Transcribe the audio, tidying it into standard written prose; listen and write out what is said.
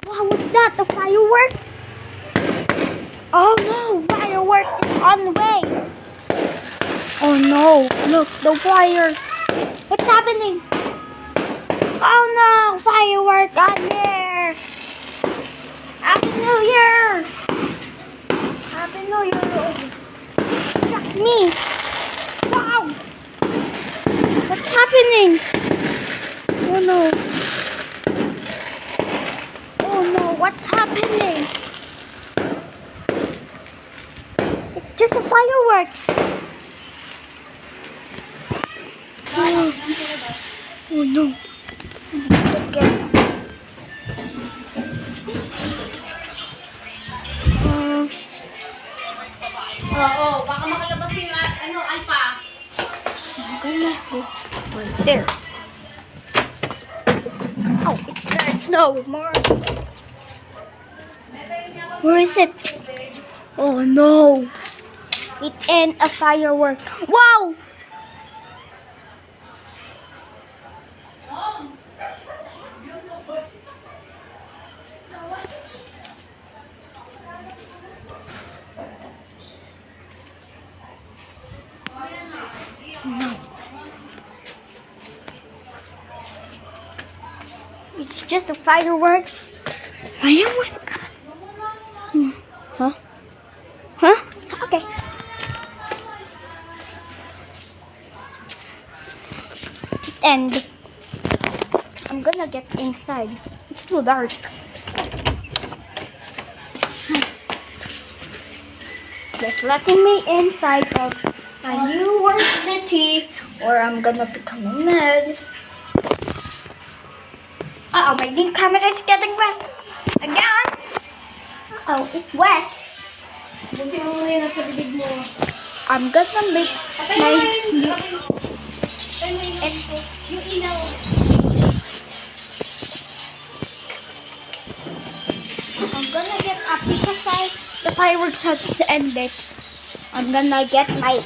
Wow, what's that? A firework? Oh no, firework is on the way. Oh no, look, the fire. What's happening? Oh no, firework on there. Happy New Year. Happy New Year. It struck me. Wow. What's happening? Oh no. Oh no, what's happening? It's just a fireworks. Oh no. Okay. Oo, baka makalabas yung alpha. I'm gonna go right there. Oh, it's there. Snow. More. Where is it? Oh no. It ain't a firework. Wow! No. It's just a fireworks. Firework? Huh? Huh? Okay. And I'm gonna get inside. It's too dark. Just letting me inside of a New York City, or I'm gonna become a mad. Uh-oh, my new camera is getting wet. Again? Uh-oh, it's wet. Busin mo muna yung nasa bibig mo. I'm gonna make my new... Yung ilaw. I'm gonna get up because the fireworks has ended. I'm gonna get my